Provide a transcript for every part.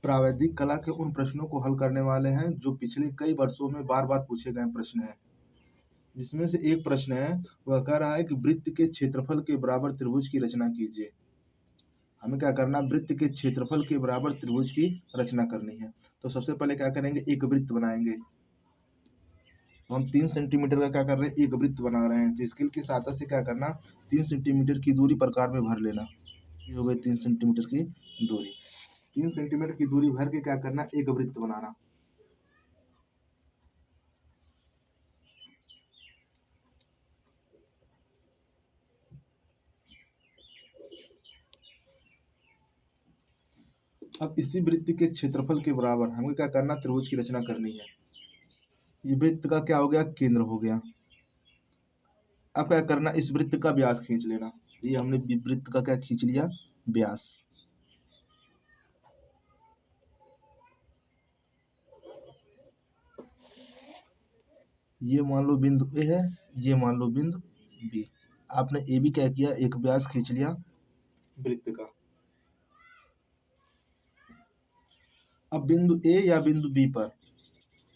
प्रावैधिक कला के उन प्रश्नों को हल करने वाले हैं जो पिछले कई वर्षों में बार बार पूछे गए प्रश्न हैं। जिसमें से एक प्रश्न है, वह कह रहा है कि वृत्त के क्षेत्रफल के बराबर त्रिभुज की रचना कीजिए। हमें क्या करना, वृत्त के क्षेत्रफल के बराबर त्रिभुज की रचना करनी है। तो सबसे पहले क्या करेंगे, एक वृत्त बनाएंगे। तो हम 3 सेंटीमीटर का क्या कर रहे हैं, एक वृत्त बना रहे हैं। तो स्केल की सहायता से क्या करना, 3 सेंटीमीटर की दूरी प्रकार में भर लेना। ये हो गई 3 सेंटीमीटर की दूरी। 3 सेंटीमीटर की दूरी भर के क्या करना, एक वृत्त बनाना। अब इसी वृत्त के क्षेत्रफल के बराबर हमें क्या करना, त्रिभुज की रचना करनी है। ये वृत्त का क्या हो गया, केंद्र हो गया। अब क्या करना, इस वृत्त का व्यास खींच लेना। ये हमने वृत्त का क्या खींच लिया, व्यास। ये मान लो बिंदु ए है, ये मान लो बिंदु बी। आपने ए भी क्या किया, एक व्यास खींच लिया वृत्त का। अब बिंदु ए या बिंदु बी पर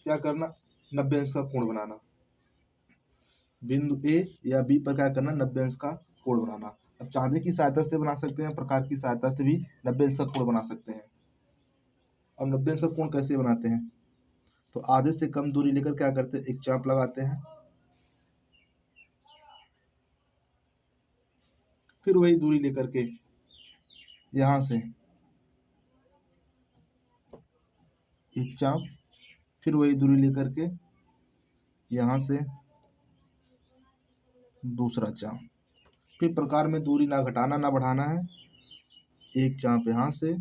क्या करना, 90 अंश का कोण बनाना। बिंदु ए या बी पर क्या करना, 90 अंश का कोण बनाना। अब चांदी की सहायता से बना सकते हैं, प्रकार की सहायता से भी 90 अंश का कोण बना सकते हैं। अब 90 अंश का कोण कैसे बनाते हैं, तो आधे से कम दूरी लेकर क्या करते हैं, एक चाप लगाते हैं। फिर वही दूरी लेकर के यहाँ से एक चाप, फिर वही दूरी लेकर के यहाँ से दूसरा चाप। फिर प्रकार में दूरी ना घटाना ना बढ़ाना है। एक चाप यहाँ से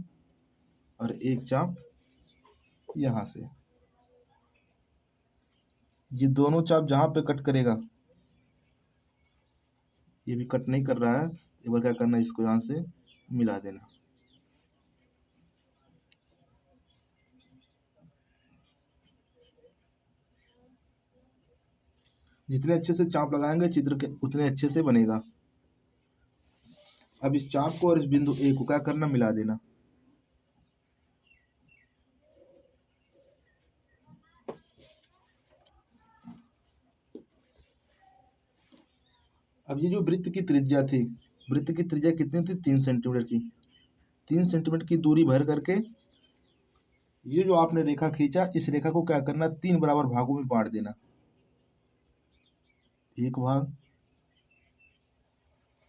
और एक चाप यहाँ से। ये दोनों चाप जहाँ पे कट करेगा, ये भी कट नहीं कर रहा है, एक बार क्या करना, इसको यहाँ से मिला देना। जितने अच्छे से चाप लगाएंगे चित्र के उतने अच्छे से बनेगा। अब इस चाप को और इस बिंदु ए को क्या करना, मिला देना। अब ये जो वृत्त की त्रिज्या थी, वृत्त की त्रिज्या कितनी थी, 3 सेंटीमीटर की। 3 सेंटीमीटर की दूरी भर करके ये जो आपने रेखा खींचा, इस रेखा को क्या करना, 3 बराबर भागों में बांट देना। एक भाग,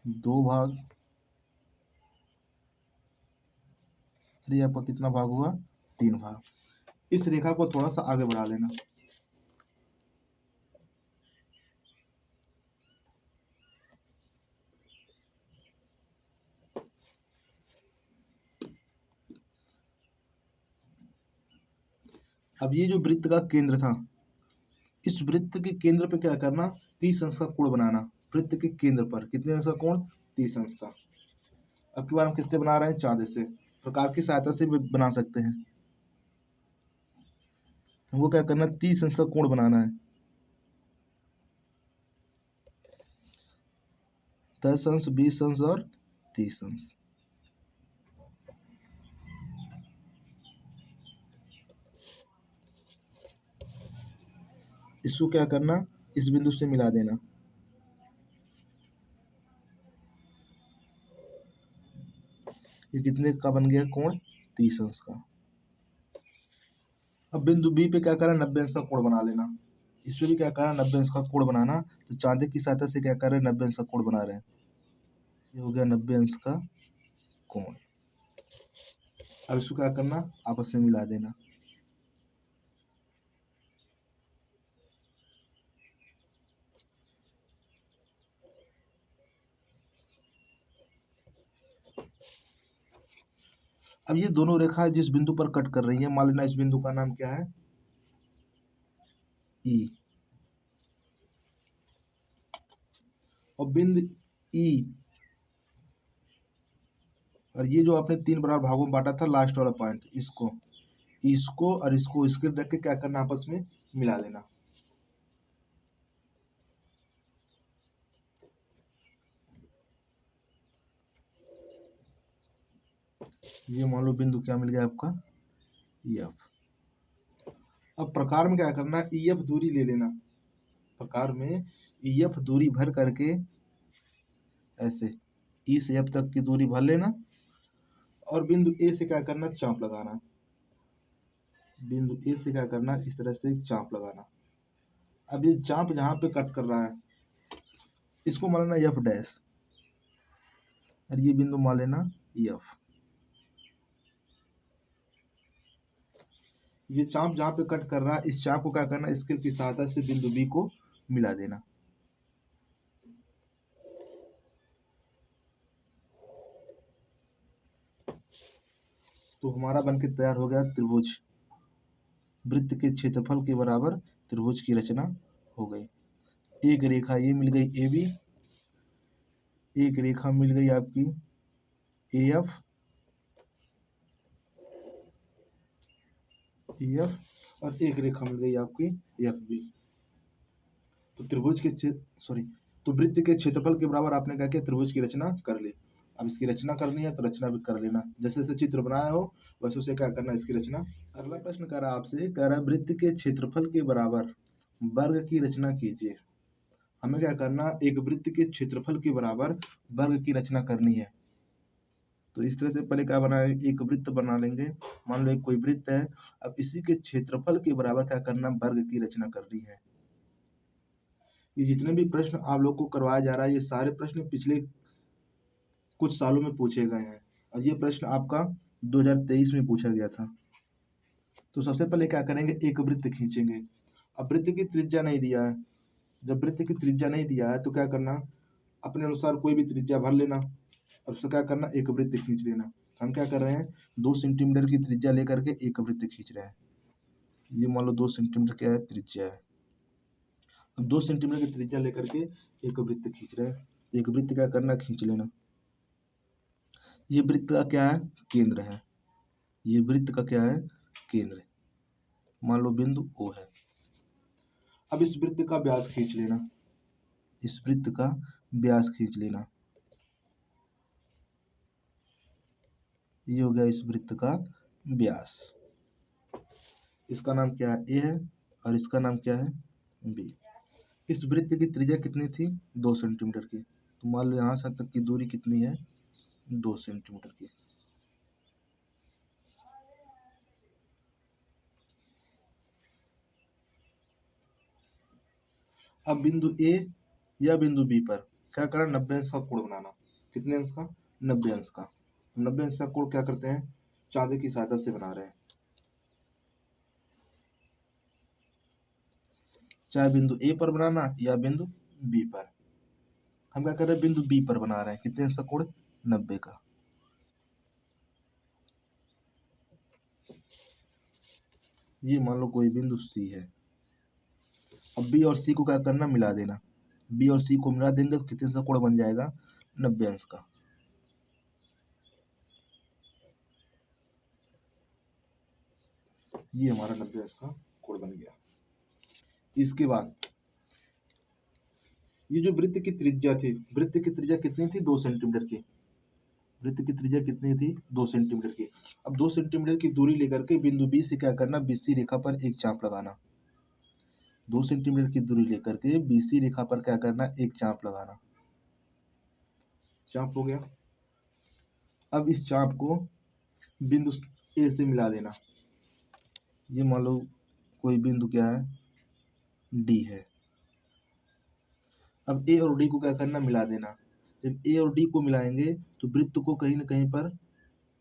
दो भाग, ये आपका कितना भाग हुआ, 3 भाग। इस रेखा को थोड़ा सा आगे बढ़ा लेना। अब ये जो वृत्त का केंद्र था, इस वृत्त के केंद्र पे क्या करना, 30 अंश का कोण बनाना। वृत्त के केंद्र पर कितने अंश का कोण, 30 अंश का। अब की बार हम किससे बना रहे हैं, चांदी से। प्रकार की सहायता से भी बना सकते हैं। हमको क्या करना, 30 अंश का कोण बनाना है। 10 अंश, 20 अंश और 30 अंश। इसको क्या करना, इस बिंदु से मिला देना। ये कितने का बन गया कोण, 30 अंश का। अब बिंदु बी पे क्या करना, 90 अंश का कोण बना लेना। इसमें भी क्या करना, 90 अंश का कोण बनाना। तो चांदी की सहायता से क्या कर रहे हैं, 90 अंश का कोण बना रहे हैं। ये हो गया 90 अंश का कोण। अब इसको क्या करना, आपस में मिला देना। अब ये दोनों रेखाएं जिस बिंदु पर कट कर रही हैं, मान लेना इस बिंदु का नाम क्या है, ई। और बिंदु ई और ये जो आपने 3 बराबर भागों में बांटा था, लास्ट वाला पॉइंट, इसको इसको और इसको इसके रख के क्या करना, आपस में मिला देना। ये मान लो बिंदु क्या मिल गया आपका, EF। अब प्रकार में क्या करना है, EF दूरी ले लेना। प्रकार में EF दूरी भर करके ऐसे E से F तक की दूरी भर लेना और बिंदु A से क्या करना, चाप लगाना। बिंदु A से क्या करना, इस तरह से चाप लगाना। अब ये चाप जहां पे कट कर रहा है इसको मान लेना F डैश और ये बिंदु मान लेना F। ये चाप जहां पे कट कर रहा है इस चाप को क्या करना, स्केल की सहायता से बिंदु B को मिला देना। तो हमारा बनके तैयार हो गया त्रिभुज। वृत्त के क्षेत्रफल के बराबर त्रिभुज की रचना हो गई। एक रेखा ये मिल गई AB, एक रेखा मिल गई आपकी AF, और एक रेखा मिल गई आपकी FB। तो त्रिभुज के तो वृत्त के क्षेत्रफल के बराबर आपने क्या किया, त्रिभुज की रचना कर ली। अब इसकी रचना करनी है तो रचना भी कर लेना, जैसे जैसे चित्र बनाया हो वैसे उसे क्या करना, इसकी रचना। अगला प्रश्न कह रहा है आपसे, कह रहा है वृत्त के क्षेत्रफल के बराबर वर्ग की रचना कीजिए। हमें क्या करना, एक वृत्त के क्षेत्रफल के बराबर वर्ग की रचना करनी है। तो इस तरह से पहले क्या बनाए, एक वृत्त बना लेंगे। मान लो एक कोई वृत्त है, अब इसी के क्षेत्रफल के बराबर क्या करना, वर्ग की रचना करनी है। ये जितने भी प्रश्न आप लोग को करवाया जा रहा है ये सारे प्रश्न पिछले कुछ सालों में पूछे गए हैं और ये प्रश्न आपका 2023 में पूछा गया था। तो सबसे पहले क्या करेंगे, एक वृत्त खींचेंगे। अब वृत्त की त्रिज्या नहीं दिया है, जब वृत्त की त्रिज्या नहीं दिया है तो क्या करना, अपने अनुसार कोई भी त्रिज्या भर लेना और उससे क्या करना, एक वृत्त खींच लेना। हम क्या कर रहे हैं, 2 सेंटीमीटर की त्रिज्या लेकर के एक वृत्त खींच रहे हैं। ये मान लो 2 सेंटीमीटर क्या है, त्रिज्या है। अब 2 सेंटीमीटर की त्रिज्या लेकर के एक वृत्त खींच रहे हैं। एक वृत्त क्या करना, खींच लेना। ये वृत्त का क्या है, केंद्र है। ये वृत्त का क्या है, केंद्र है। मान लो बिंदु O है। अब इस वृत्त का व्यास खींच लेना, इस वृत्त का व्यास खींच लेना। ये हो गया इस वृत्त का व्यास। इसका नाम क्या है, A है और इसका नाम क्या है, B। इस वृत्त की त्रिज्या कितनी थी, 2 सेंटीमीटर की। तो मान लो यहाँ से तक की दूरी कितनी है, 2 सेंटीमीटर की। अब बिंदु A या बिंदु B पर क्या करना, 90 अंश का कोण बनाना। कितने अंश का, 90 अंश का। 90 अंश का कोण क्या करते हैं, चांदी की सहायता से बना रहे हैं। चाहे बिंदु A पर बनाना या बिंदु B पर। हम क्या कर रहे हैं, बिंदु B पर बना रहे हैं। कितने अंश का कोण, 90 का। ये मान लो कोई बिंदु C है। अब B और C को क्या करना, मिला देना। B और C को मिला देंगे तो कितने अंश का कोण बन जाएगा, 90 अंश का। ये हमारा 90 अंश का कोण बन गया। इसके बाद ये जो वृत्त की त्रिज्या थी, वृत्त की त्रिज्या कितनी थी, 2 सेंटीमीटर की। वृत्त की त्रिज्या कितनी थी, 2 सेंटीमीटर की। अब 2 सेंटीमीटर की दूरी लेकर के बिंदु B से क्या करना, BC रेखा पर एक चाप लगाना। 2 सेंटीमीटर की दूरी लेकर के BC रेखा पर क्या करना, एक चाप लगाना। चाप हो गया। अब इस चाप को बिंदु A से मिला देना। ये मान लो कोई बिंदु क्या है, D है। अब A और D को क्या करना, मिला देना। जब A और D को मिलाएंगे तो वृत्त को कहीं न कहीं पर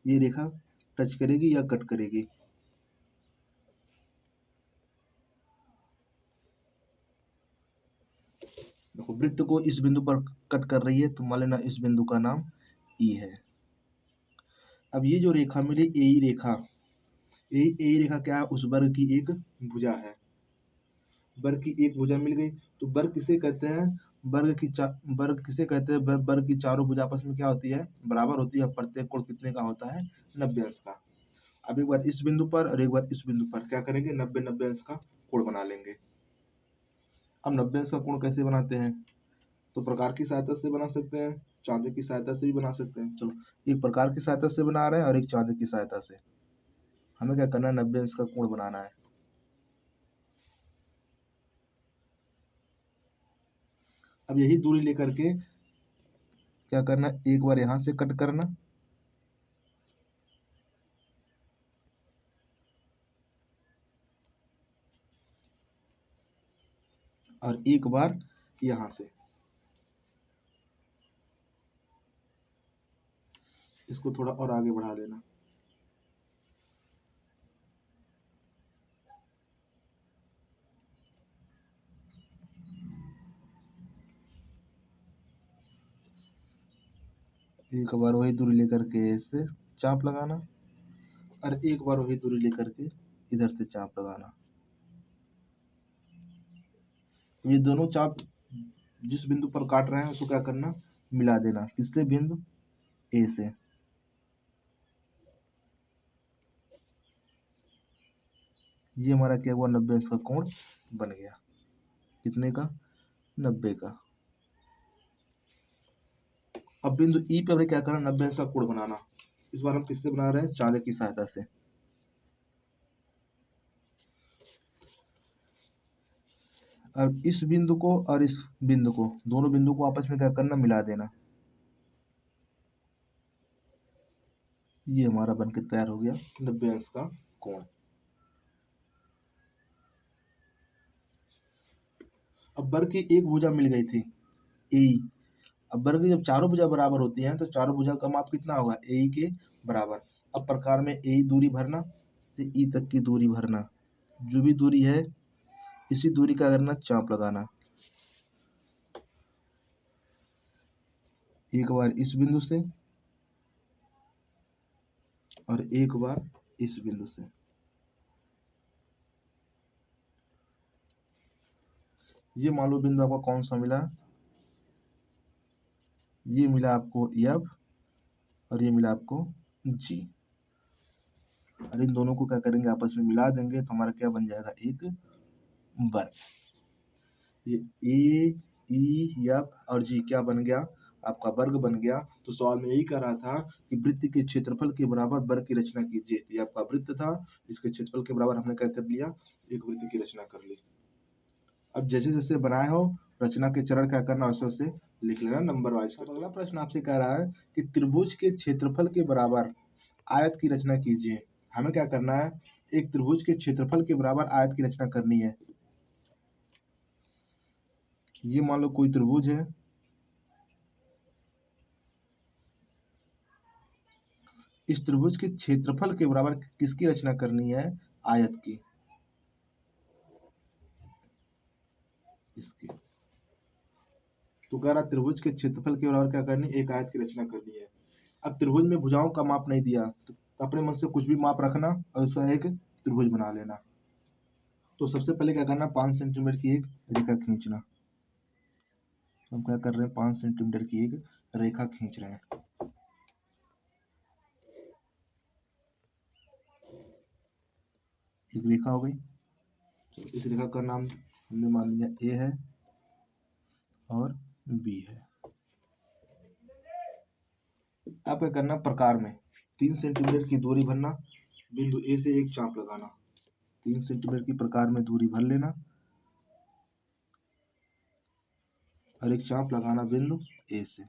ये रेखा टच करेगी या कट करेगी। देखो वृत्त को इस बिंदु पर कट कर रही है तो मान लेना इस बिंदु का नाम E है। अब ये जो रेखा मिली AE रेखा, AE रेखा क्या है, उस वर्ग की एक भुजा है। वर्ग की एक भुजा मिल गई तो वर्ग किसे कहते हैं, वर्ग किसे कहते हैं, वर्ग की चारों भुजा आपस में क्या होती है, बराबर होती है। प्रत्येक कोण कितने का होता है, 90 अंश का। अब एक बार इस बिंदु पर और एक बार इस बिंदु पर क्या करेंगे, 90 अंश का कोण बना लेंगे। अब 90 अंश का कोण कैसे बनाते हैं, तो प्रकार की सहायता से बना सकते हैं, चांदी की सहायता से भी बना सकते हैं। चलो एक प्रकार की सहायता से बना रहे हैं और एक चांदी की सहायता से। हमें क्या करना है, 90 अंश का कोण बनाना है। अब यही दूरी लेकर के क्या करना, एक बार यहां से कट करना और एक बार यहां से, इसको थोड़ा और आगे बढ़ा देना। एक बार वही दूरी लेकर के इससे चाप लगाना और एक बार वही दूरी लेकर के इधर से चाप लगाना। ये दोनों चाप जिस बिंदु पर काट रहे हैं उसको क्या करना, मिला देना। किससे, बिंदु ए से। ये हमारा क्या हुआ, 90 अंश का कोण बन गया। कितने का, 90 का। अब बिंदु ई पे हमें क्या करना, 90 अंश का कोण बनाना। इस बार हम किससे बना रहे हैं, चांदे की सहायता से। अब इस बिंदु को और इस बिंदु को, दोनों बिंदु को आपस में क्या करना, मिला देना। ये हमारा बनके तैयार हो गया 90 अंश का कोण। अब वर्ग की एक भुजा मिल गई थी, ए। अब वर्ग की जब चारों भुजा बराबर होती हैं तो चारों भुजा का माप कितना होगा, ए के बराबर। अब प्रकार में ए दूरी भरना, तो ई तक की दूरी भरना। जो भी दूरी है इसी दूरी का करना चाप लगाना। एक बार इस बिंदु से और एक बार इस बिंदु से। ये मान लो बिंदु आपका कौन सा मिला, ये मिला आपको एफ और ये मिला आपको जी। और इन दोनों को क्या करेंगे, आपस में मिला देंगे तो हमारा क्या बन जाएगा, एक वर्ग। ये ए, ई, एफ और जी क्या बन गया, आपका वर्ग बन गया। तो सवाल में यही कह रहा था कि वृत्त के क्षेत्रफल के बराबर वर्ग की रचना कीजिए। तो ये आपका वृत्त था, इसके क्षेत्रफल के बराबर हमने क्या कर लिया, एक वृत्त की रचना कर ली। अब जैसे जैसे बनाए हो रचना के चरण क्या करना, वैसे वैसे लिख लेना नंबर वाइज। अगला प्रश्न आपसे कह रहा है कि त्रिभुज के क्षेत्रफल के बराबर आयत की रचना कीजिए। हमें क्या करना है, एक त्रिभुज के क्षेत्रफल के बराबर आयत की रचना करनी है। ये मान लो कोई त्रिभुज है, इस त्रिभुज के क्षेत्रफल के बराबर किसकी रचना करनी है, आयत की, इसकी। तो कह रहा त्रिभुज के क्षेत्रफल के बराबर क्या करनी, एक आयत की रचना करनी है। अब त्रिभुज में भुजाओं का माप नहीं दिया तो अपने मन से कुछ भी माप रखना और उसका एक त्रिभुज बना लेना। तो सबसे पहले क्या करना, 5 सेंटीमीटर की एक रेखा खींचना। हम क्या कर रहे हैं, 5 सेंटीमीटर की एक रेखा खींच रहे हैं। एक रेखा हो गई। तो इस रेखा का नाम हमने मान लिया ए है और बी है। अब क्या करना, प्रकार में 3 सेंटीमीटर की दूरी भरना, बिंदु ए से एक चाप लगाना। 3 सेंटीमीटर की प्रकार में दूरी भर लेना और एक चाप लगाना बिंदु ए से।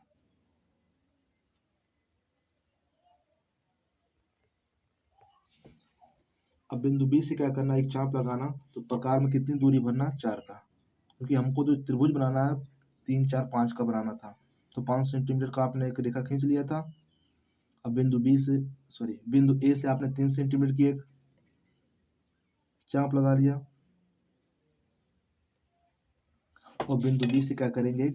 अब बिंदु बी से क्या करना, एक चाप लगाना। तो प्रकार में कितनी दूरी भरना, 4 का, क्योंकि हमको तो त्रिभुज बनाना है 3, 4, 5 का बनाना था। तो 5 सेंटीमीटर का आपने एक रेखा खींच लिया था। अब बिंदु ए से आपने 3 सेंटीमीटर की एक चाप लगा लिया और बिंदु बी से क्या करेंगे,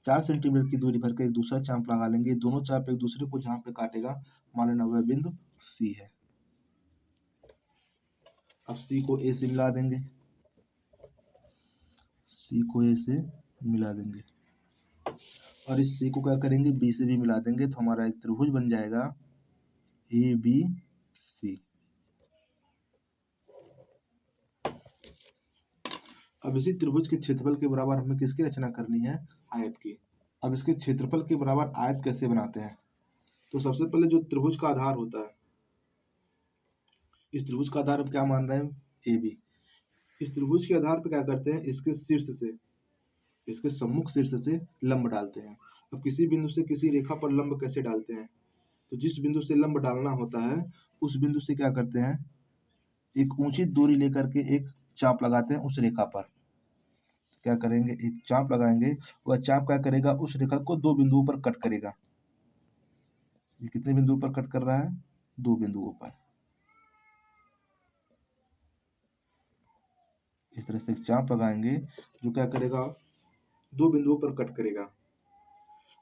4 सेंटीमीटर की दूरी भर के एक दूसरा चाप लगा लेंगे। दोनों चाप एक दूसरे को जहां पे काटेगा मान लेना वह बिंदु सी है। अब सी को ए से मिला देंगे, सी को ए से मिला देंगे और इस सी को क्या करेंगे, बी से भी मिला देंगे। तो हमारा एक त्रिभुज बन जाएगा ए बी सी। अब इसी त्रिभुज के क्षेत्रफल के बराबर हमें किसकी रचना करनी है, आयत की। अब इसके क्षेत्रफल के बराबर आयत कैसे बनाते हैं, तो सबसे पहले जो त्रिभुज का आधार होता है इस त्रिभुज का आधार हम क्या मान रहे हैं, ए बी। इस त्रिभुज के आधार पर क्या करते हैं, इसके शीर्ष से, इसके सम्मुख शीर्ष से लंब डालते हैं। अब किसी बिंदु से किसी रेखा पर लंब कैसे डालते हैं, तो जिस बिंदु से लंब डालना होता है उस बिंदु से क्या करते हैं, एक ऊंची दूरी लेकर के एक चाप लगाते हैं उस रेखा पर। क्या करेंगे, एक चाप लगाएंगे, वह चाप क्या करेगा, उस रेखा को दो बिंदुओं पर कट करेगा। ये कितने बिंदुओं पर कट कर रहा है, दो बिंदुओं पर। इस तरह से एक चाप लगाएंगे जो क्या करेगा, दो बिंदुओं पर कट करेगा।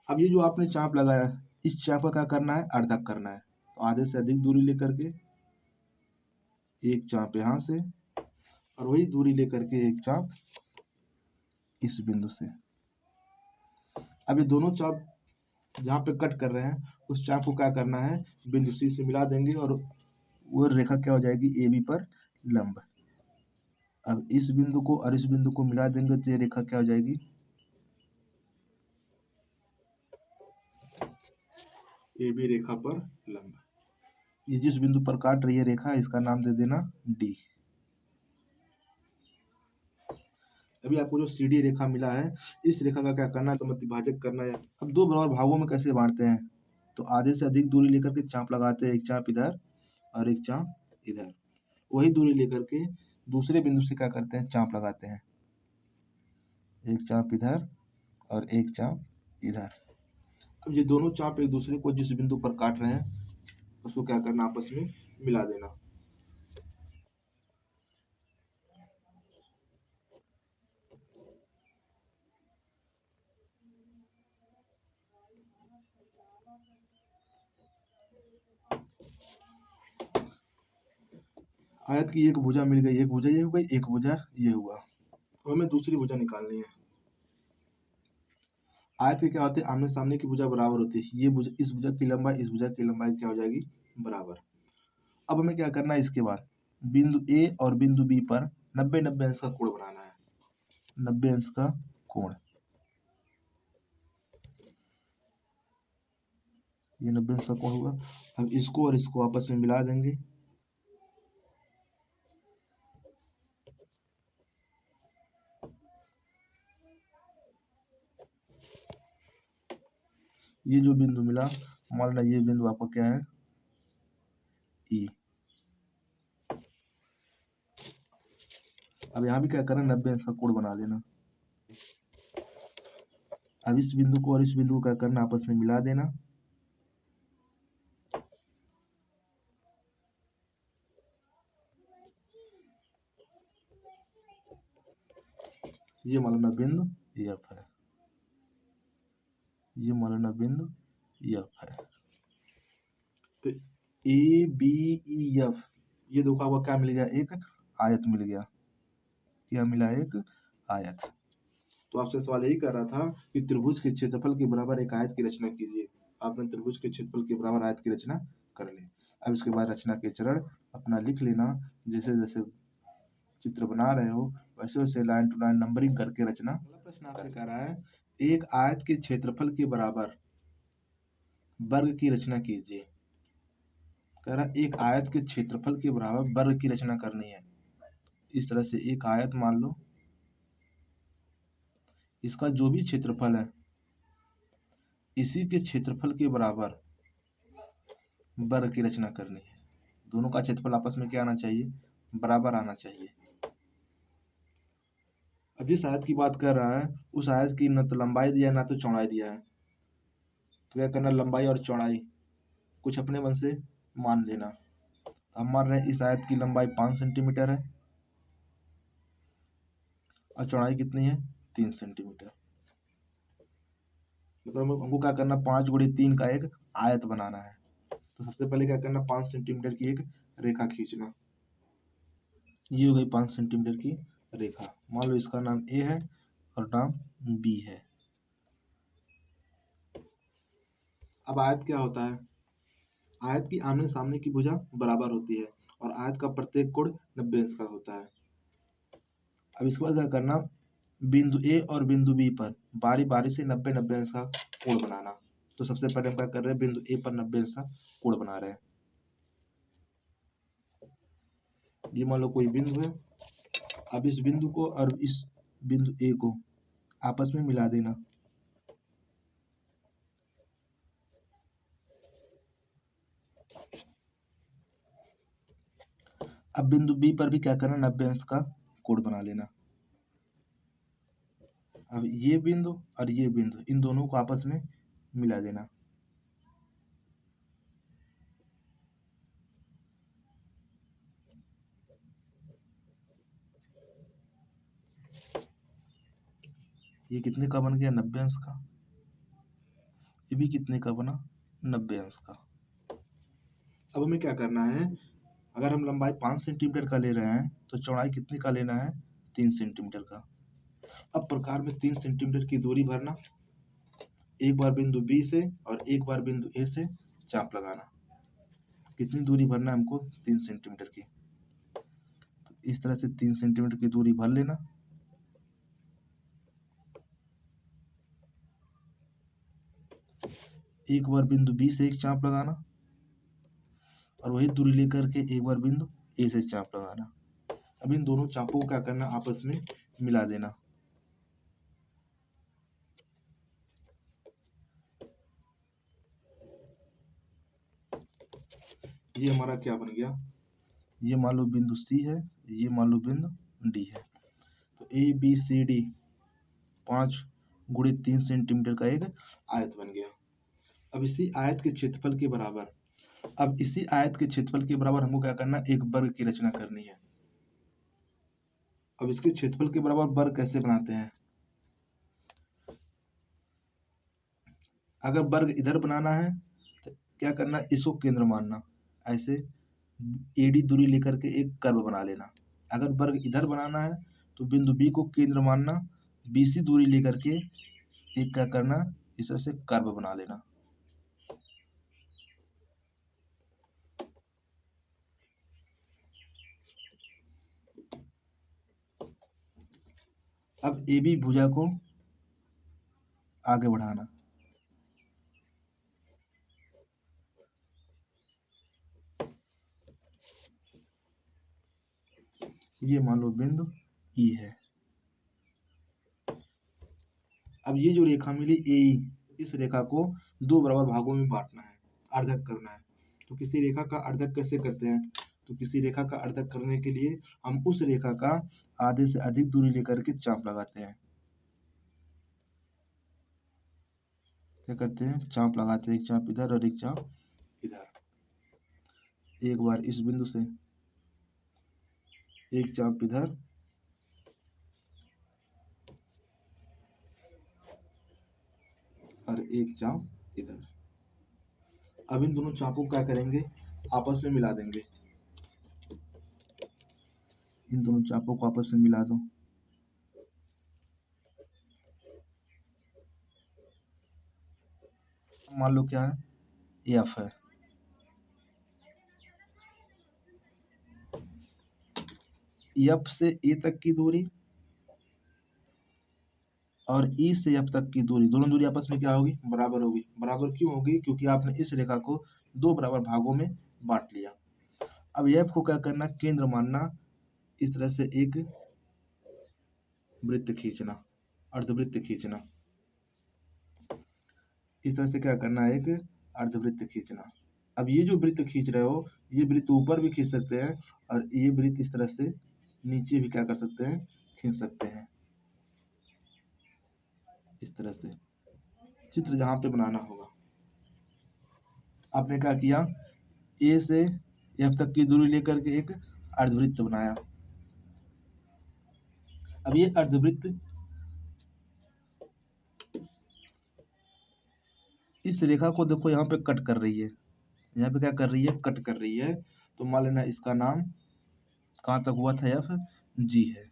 अब ये जो आपने चाप लगाया, इस चाप का क्या करना है, अर्धक करना है। तो आधे से अधिक दूरी लेकर के एक चाप यहाँ से, और वही दूरी लेकर के एक चाप इस बिंदु से। अब ये दोनों चाप जहाँ पे कट कर रहे हैं उस चाप को क्या करना है, बिंदु सी से मिला देंगे और वो रेखा क्या हो जाएगी, ए बी पर लंब। अब इस बिंदु को और इस बिंदु को मिला देंगे तो ये रेखा क्या हो जाएगी, ए बी रेखा पर लंब। ये जिस बिंदु पर काट रही है रेखा, इसका नाम दे देना डी। अभी आपको जो सी डी रेखा मिला है, इस रेखा का क्या करना है, समद्विभाजक करना है। अब दो बराबर भागों में कैसे बांटते हैं, तो आधे से अधिक दूरी लेकर के चाप लगाते हैं, एक चाप इधर और एक चाप इधर। वही दूरी लेकर के दूसरे बिंदु से क्या करते हैं, चाप लगाते हैं, एक चाप इधर और एक चाप इधर। अब ये दोनों चाप एक दूसरे को जिस बिंदु पर काट रहे हैं उसको क्या करना, आपस में मिला देना। आयत की एक भुजा मिल गई, एक भुजा ये हो गई, एक भुजा ये हुआ। तो हमें दूसरी भुजा निकालनी है। आयत के क्या होते हैं, आमने सामने की भुजा बराबर होती है। ये भुजा, इस भुजा की लंबाई इस भुजा की लंबाई क्या हो जाएगी, बराबर। अब हमें क्या करना है, इसके बाद बिंदु ए और बिंदु बी पर 90-90 अंश का कोण बनाना है, 90 अंश का कोण। ये 90 अंश का कोण हुआ। हम इसको और इसको आपस में मिला देंगे। ये जो बिंदु मिला, मान लो ये बिंदु आपका क्या है, ई। अब यहाँ भी क्या करना, 90 अंश का कोण बना देना। अब इस बिंदु को और इस बिंदु को क्या करना, आपस में मिला देना। ये मान लो बिंदु एफ है, ये मान लो बिंदु एफ है। तो ए बी ई एफ, ये देखो आपको क्या मिल गया, एक आयत मिल गया। क्या मिला, एक आयत। तो आपसे सवाल यही कर रहा था कि त्रिभुज के क्षेत्रफल के बराबर एक आयत की रचना कीजिए। आपने त्रिभुज के क्षेत्रफल के बराबर आयत की रचना कर ली। अब इसके बाद रचना के चरण अपना लिख लेना। जैसे जैसे चित्र बना रहे हो वैसे वैसे लाइन टू लाइन नंबरिंग करके रचना। प्रश्न आपसे कह रहा है, एक आयत के क्षेत्रफल के बराबर वर्ग की रचना कीजिए। कह रहा है एक आयत के क्षेत्रफल के बराबर वर्ग की रचना करनी है। इस तरह से एक आयत मान लो, इसका जो भी क्षेत्रफल है इसी के क्षेत्रफल के बराबर वर्ग की रचना करनी है। दोनों का क्षेत्रफल आपस में क्या आना चाहिए, बराबर आना चाहिए। अब जिस आयत की बात कर रहा है उस आयत की न तो लंबाई दिया है ना तो चौड़ाई दिया है। तो क्या करना, लंबाई और चौड़ाई कुछ अपने मन से मान लेना। हम मान रहे हैं इस आयत की लंबाई 5 सेंटीमीटर है और चौड़ाई कितनी है, 3 सेंटीमीटर। मतलब हमको क्या करना, 5 × 3 का एक आयत बनाना है। तो सबसे पहले क्या करना, 5 सेंटीमीटर की एक रेखा खींचना। ये हो गई 5 सेंटीमीटर की रेखा। मान लो इसका नाम ए है और नाम बी है। अब आयत क्या होता है, आयत की आमने सामने की भुजा बराबर होती है और आयत का प्रत्येक कोण 90 अंश का होता है। अब इसके बाद क्या करना, बिंदु ए और बिंदु बी पर बारी बारी से 90-90 अंश का कोण बनाना। तो सबसे पहले हम क्या कर रहे हैं, बिंदु ए पर 90 अंश का कोण बना रहे हैं। ये मान लो कोई बिंदु है। अब इस बिंदु को और इस बिंदु ए को आपस में मिला देना। अब बिंदु बी पर भी क्या करना, 90 अंश का कोण बना लेना। अब ये बिंदु और ये बिंदु, इन दोनों को आपस में मिला देना। ये कितने का बन गया, 90 अंश का। ये भी कितने का बना, 90 अंश का। अब हमें क्या करना है, अगर हम लंबाई 5 सेंटीमीटर का ले रहे हैं तो चौड़ाई कितने का लेना है, 3 सेंटीमीटर का। अब प्रकार में 3 सेंटीमीटर की दूरी भरना, एक बार बिंदु बी से और एक बार बिंदु ए से चाप लगाना। कितनी दूरी भरना है हमको, 3 सेंटीमीटर की। तो इस तरह से 3 सेंटीमीटर की दूरी भर लेना। एक बार बिंदु बी से एक चाप लगाना और वही दूरी लेकर के एक बार बिंदु ए से चाप लगाना। अब इन दोनों चापों को क्या करना, आपस में मिला देना। ये हमारा क्या बन गया, ये मान लो बिंदु सी है, ये मान लो बिंदु डी है। तो ए बी सी डी 5 गुणे 3 सेंटीमीटर का एक आयत बन गया। अब इसी आयत के क्षेत्रफल के बराबर, अब इसी आयत के क्षेत्रफल के बराबर हमको क्या करना, एक वर्ग की रचना करनी है। अब इसके क्षेत्रफल के बराबर वर्ग कैसे बनाते हैं, अगर वर्ग इधर बनाना है तो क्या करना, इसको केंद्र मानना, ऐसे एडी दूरी लेकर के एक कर्व बना लेना। अगर वर्ग इधर बनाना है तो बिंदु बी को केंद्र मानना, बीसी दूरी लेकर के एक क्या करना, इस तरह से कर्व बना लेना। अब ए बी भुजा को आगे बढ़ाना, ये मान लो बिंदु ई है। अब ये जो रेखा मिली ए, इस रेखा को दो बराबर भागों में बांटना है, अर्धक करना है। तो किसी रेखा का अर्धक कैसे करते हैं, तो किसी रेखा का अर्धक करने के लिए हम उस रेखा का आधे से अधिक दूरी लेकर के चाप लगाते हैं। क्या करते हैं, चाप लगाते हैं, एक चाप इधर और एक चाप इधर। एक बार इस बिंदु से एक चाप इधर और एक चाप इधर। अब इन दोनों चापों को क्या करेंगे, आपस में मिला देंगे। इन दोनों चापों को आपस में मिला दो। मान लो क्या है, एफ है। एफ से ए तक की दूरी और ई से एफ तक की दूरी, दोनों दूरी आपस में क्या होगी, बराबर होगी। बराबर क्यों होगी, क्योंकि आपने इस रेखा को दो बराबर भागों में बांट लिया। अब एफ को क्या करना, केंद्र मानना, इस तरह से एक वृत्त खींचना, अर्धवृत्त खींचना। इस तरह से क्या करना है, एक अर्धवृत्त खींचना। अब ये जो वृत्त खींच रहे हो, ये वृत्त ऊपर भी खींच सकते हैं और ये वृत्त इस तरह से नीचे भी क्या कर सकते हैं, खींच सकते हैं। इस तरह से चित्र जहां पे बनाना होगा, आपने क्या किया, ए से एफ तक की दूरी लेकर के एक अर्धवृत्त बनाया। अब ये अर्धवृत्त इस रेखा को देखो यहाँ पे कट कर रही है, यहाँ पे क्या कर रही है, कट कर रही है। तो मान लेना इसका नाम कहाँ तक हुआ था, एफ जी है।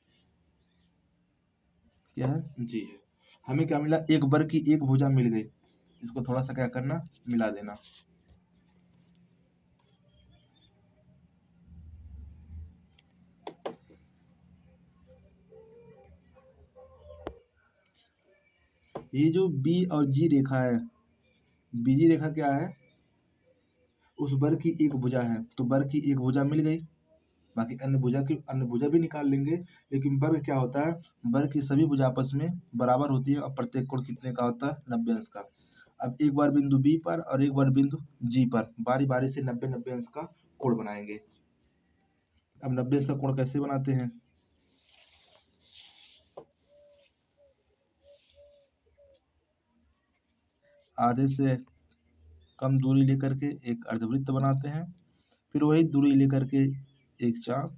क्या है, जी है। हमें क्या मिला, एक वर्ग की एक भुजा मिल गई। इसको थोड़ा सा क्या करना, मिला देना। ये जो बी और जी रेखा है, बीजी रेखा क्या है, उस वर्ग की एक भुजा है। तो वर्ग की एक भुजा मिल गई। बाकी अन्य भुजा भी निकाल लेंगे, लेकिन वर्ग क्या होता है, वर्ग की सभी भुजा आपस में बराबर होती है और प्रत्येक कोण कितने का होता है, 90 अंश का। अब एक बार बिंदु बी पर और एक बार बिंदु जी पर बारी बारी से 90-90 अंश का कोण बनाएंगे। अब 90 अंश का कोण कैसे बनाते हैं, आधे से कम दूरी लेकर के एक अर्धवृत्त बनाते हैं, फिर वही दूरी लेकर के एक चाप,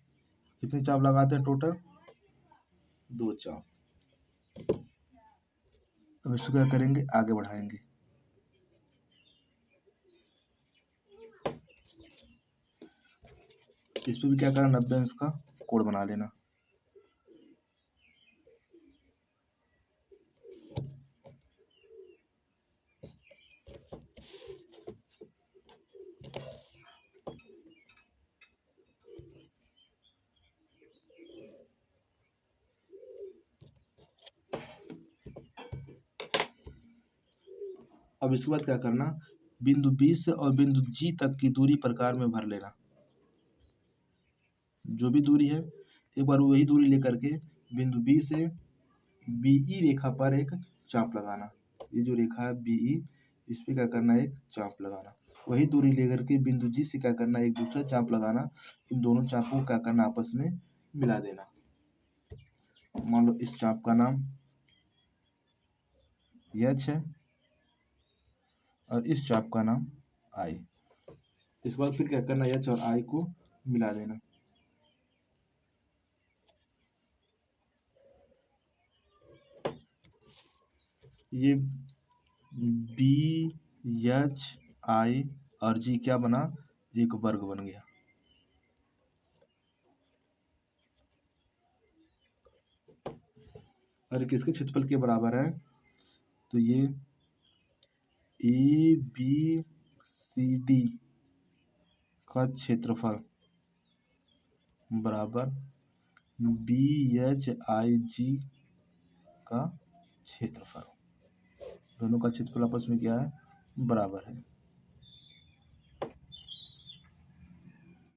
कितने चाप लगाते हैं टोटल, 2 चाप। अब इसको क्या करेंगे, आगे बढ़ाएंगे। इस पे भी क्या करना, 90 अंश का कोण बना लेना। अब इसके बाद क्या करना, बिंदु बी से और बिंदु जी तक की दूरी प्रकार में भर लेना। जो भी दूरी है एक बार वही दूरी लेकर के बिंदु बी से बीई रेखा पर एक चाप लगाना। ये जो रेखा है बीई, इस पे क्या करना है, एक चाप लगाना। वही दूरी लेकर के बिंदु जी से क्या करना है, एक दूसरा चाप लगाना। इन दोनों चापों को क्या करना, आपस में मिला देना। मान लो इस चाप का नाम एच है और इस चाप का नाम आई। इस बार फिर क्या करना, एच और आई को मिला देना। ये बी एच आई और जी क्या बना, एक वर्ग बन गया। और किसके क्षेत्रफल के बराबर है, तो ये ए बी सी डी का क्षेत्रफल बराबर बी एच आई जी का क्षेत्रफल। दोनों का क्षेत्रफल आपस में क्या है, बराबर है।